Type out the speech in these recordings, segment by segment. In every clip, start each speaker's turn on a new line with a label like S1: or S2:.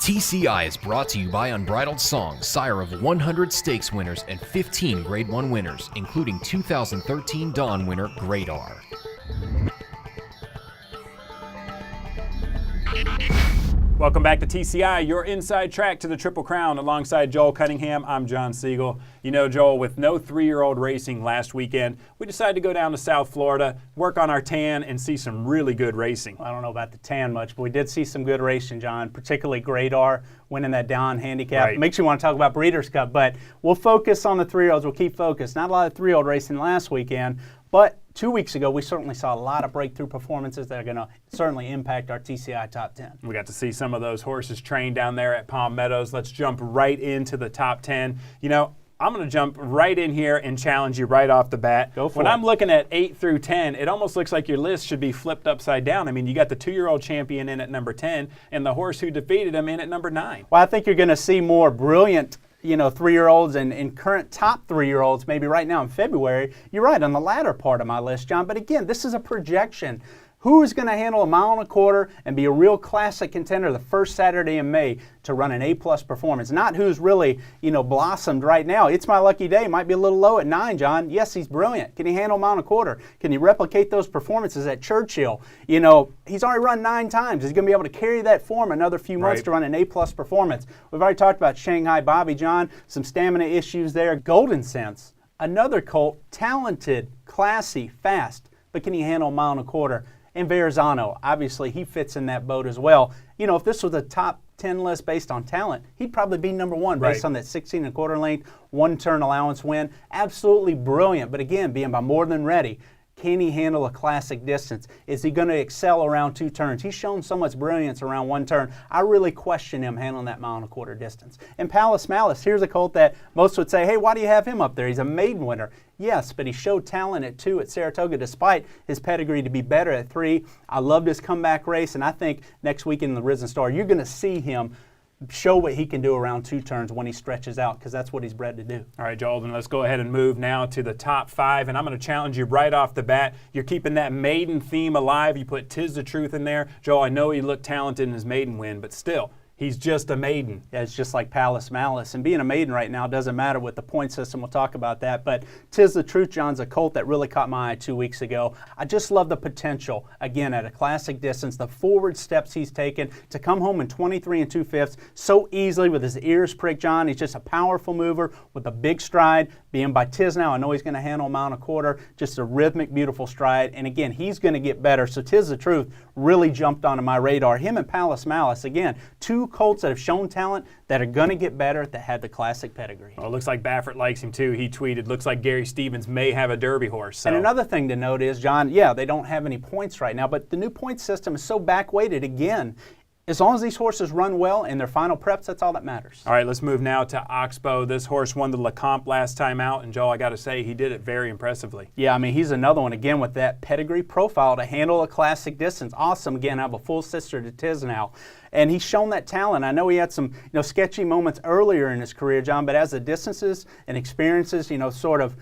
S1: TCI is brought to you by Unbridled Song, sire of 100 stakes winners and 15 Grade 1 winners, including 2013 Dawn winner Great R.
S2: Welcome back to TCI, your inside track to the Triple Crown. Alongside Joel Cunningham, I'm John Siegel. You know, Joel, with no 3-year-old racing last weekend, we decided to go down to South Florida, work on our tan, and see some really good racing.
S3: I don't know about the tan much, but we did see some good racing, John, particularly Great R winning that down handicap.
S2: Right.
S3: Makes you want to talk about Breeders' Cup, but we'll focus on the 3-year-olds. We'll keep focused. Not a lot of 3-year-old racing last weekend, but 2 weeks ago, we certainly saw a lot of breakthrough performances that are going to certainly impact our TCI top 10.
S2: We got to see some of those horses trained down there at Palm Meadows. Let's jump right into the top 10. You know, I'm going to jump right in here and challenge you right off the bat.
S3: Go for
S2: when
S3: it.
S2: I'm looking at 8 through 10, it almost looks like your list should be flipped upside down. I mean, you got the 2-year-old champion in at number 10 and the horse who defeated him in at number 9.
S3: Well, I think you're going to see more brilliant 3-year-olds and current top 3-year-olds maybe right now in February. You're right on the latter part of my list, John. But again, this is a projection. Who's going to handle a mile and a quarter and be a real classic contender the first Saturday in May to run an A-plus performance? Not who's really, blossomed right now. It's My Lucky Day. Might be a little low at 9, John. Yes, he's brilliant. Can he handle a mile and a quarter? Can he replicate those performances at Churchill? He's already run 9 times. He's going to be able to carry that form another few months to run an A-plus performance. We've already talked about Shanghai Bobby, John. Some stamina issues there. Golden Sense, another colt, talented, classy, fast, but can he handle a mile and a quarter? And Verrazano, obviously, he fits in that boat as well. If this was a top 10 list based on talent, he'd probably be number 1 based on that 16 and a quarter length, 1-turn allowance win. Absolutely brilliant, but again, being by more than ready. Can he handle a classic distance? Is he going to excel around 2 turns? He's shown so much brilliance around 1 turn. I really question him handling that mile and a quarter distance. And Palace Malice, here's a colt that most would say, hey, why do you have him up there? He's a maiden winner. Yes, but he showed talent at 2 at Saratoga despite his pedigree to be better at 3. I loved his comeback race, and I think next week in the Risen Star, you're going to see him show what he can do around 2 turns when he stretches out, because that's what he's bred to do.
S2: All right, Joel, then let's go ahead and move now to the top 5, and I'm going to challenge you right off the bat. You're keeping that maiden theme alive. You put Tis the Truth in there. Joel, I know he looked talented in his maiden win, but still, he's just a maiden.
S3: Yeah, it's just like Palace Malice. And being a maiden right now doesn't matter with the point system. We'll talk about that. But Tis the Truth, John's a colt that really caught my eye 2 weeks ago. I just love the potential, again, at a classic distance, the forward steps he's taken to come home in 23 2/5 so easily with his ears pricked, John. He's just a powerful mover with a big stride. Being by Tiz now, I know he's going to handle a mile and a quarter. Just a rhythmic, beautiful stride. And again, he's going to get better. So Tis the Truth really jumped onto my radar. Him and Palace Malice, again, 2 colts that have shown talent that are going to get better that had the classic pedigree.
S2: Well, it looks like Baffert likes him too. He tweeted, looks like Gary Stevens may have a Derby horse. So.
S3: And another thing to note is, John, yeah, they don't have any points right now, but the new point system is so back-weighted again. As long as these horses run well in their final preps, that's all that matters.
S2: All right, let's move now to Oxbow. This horse won the LeCompte last time out, and Joel, I got to say, he did it very impressively.
S3: Yeah, I mean, he's another one, again, with that pedigree profile to handle a classic distance. Awesome. Again, I have a full sister to Tiz now. And he's shown that talent. I know he had some sketchy moments earlier in his career, John, but as the distances and experiences, sort of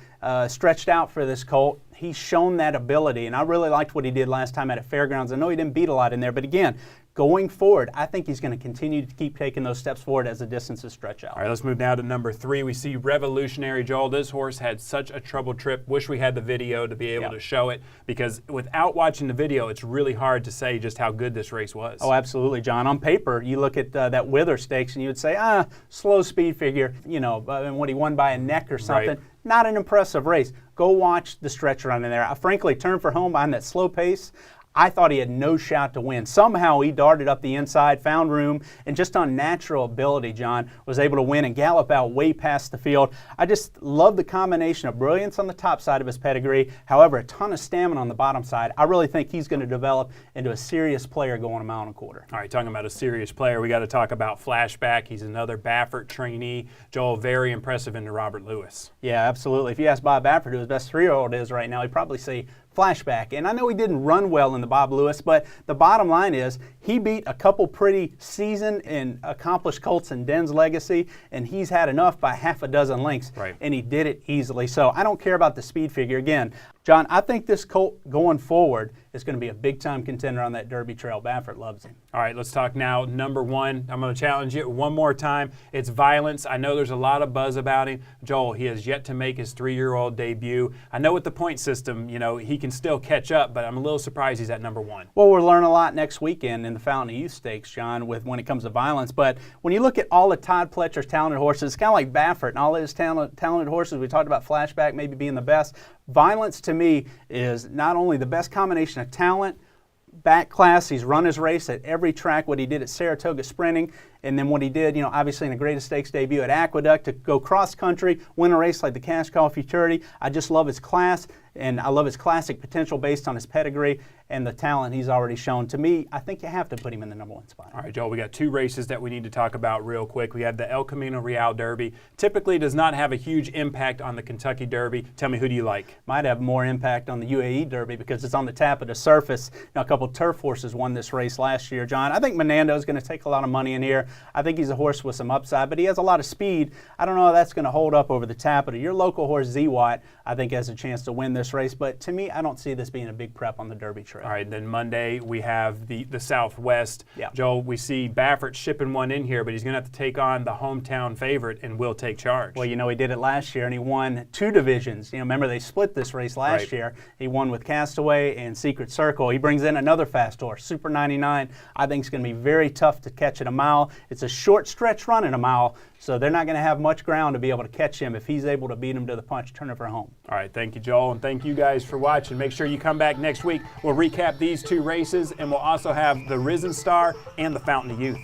S3: stretched out for this colt, he's shown that ability. And I really liked what he did last time at Fairgrounds. I know he didn't beat a lot in there, but again, going forward, I think he's going to continue to keep taking those steps forward as the distances stretch out.
S2: All right, let's move now to number 3. We see Revolutionary. Joel, this horse had such a troubled trip. Wish we had the video to be able to show it, because without watching the video, it's really hard to say just how good this race was.
S3: Oh, absolutely, John. On paper, you look at that Wither Stakes and you would say, slow speed figure, and what he won by a neck or something.
S2: Right.
S3: Not an impressive race. Go watch the stretch run in there. I frankly turned for home behind that slow pace. I thought he had no shot to win. Somehow he darted up the inside, found room, and just on natural ability, John, was able to win and gallop out way past the field. I just love the combination of brilliance on the top side of his pedigree, however, a ton of stamina on the bottom side. I really think he's going to develop into a serious player going a mile and a quarter.
S2: All right, talking about a serious player, we got to talk about Flashback. He's another Baffert trainee. Joel, very impressive into Robert Lewis.
S3: Yeah, absolutely. If you ask Bob Baffert who his best 3-year-old is right now, he'd probably say Flashback. And I know he didn't run well in the Bob Lewis, but the bottom line is he beat a couple pretty seasoned and accomplished colts in Den's Legacy, and he's had enough by half a dozen lengths,
S2: right.
S3: And he did it easily. So I don't care about the speed figure. Again, John, I think this colt going forward is going to be a big-time contender on that Derby trail. Baffert loves him.
S2: All right, let's talk now. Number one, I'm going to challenge you one more time. It's Violence. I know there's a lot of buzz about him. Joel, he has yet to make his 3-year-old debut. I know with the point system, he can still catch up, but I'm a little surprised he's at number one.
S3: Well, we'll learn a lot next weekend in the Fountain of Youth Stakes, John, when it comes to Violence. But when you look at all of Todd Pletcher's talented horses, it's kind of like Baffert and all his talented horses. We talked about Flashback maybe being the best. Violence, to me, is not only the best combination of talent, back class. He's run his race at every track, what he did at Saratoga Sprinting, and then what he did, obviously in the Greatest Stakes debut at Aqueduct to go cross country, win a race like the Cash Call Futurity. I just love his class, and I love his classic potential based on his pedigree and the talent he's already shown. To me, I think you have to put him in the number one spot.
S2: All right, Joel, we got 2 races that we need to talk about real quick. We have the El Camino Real Derby. Typically does not have a huge impact on the Kentucky Derby. Tell me, who do you like?
S3: Might have more impact on the UAE Derby because it's on the tap of the surface. A couple turf horses won this race last year, John. I think Menando is going to take a lot of money in here. I think he's a horse with some upside, but he has a lot of speed. I don't know how that's going to hold up over the Tapeta. Your local horse, Z-Watt, I think has a chance to win this race, but to me, I don't see this being a big prep on the Derby trail.
S2: All right, then Monday we have the Southwest.
S3: Yeah.
S2: Joel, we see Baffert shipping one in here, but he's going to have to take on the hometown favorite and will take charge.
S3: Well, he did it last year, and he won 2 divisions. Remember they split this race last year. He won with Castaway and Secret Circle. He brings in another fast horse, Super 99. I think it's going to be very tough to catch at a mile. It's a short stretch run in a mile, so they're not going to have much ground to be able to catch him if he's able to beat him to the punch, turn it for home.
S2: All right, thank you, Joel, and thank you guys for watching. Make sure you come back next week. We'll recap these 2 races, and we'll also have the Risen Star and the Fountain of Youth.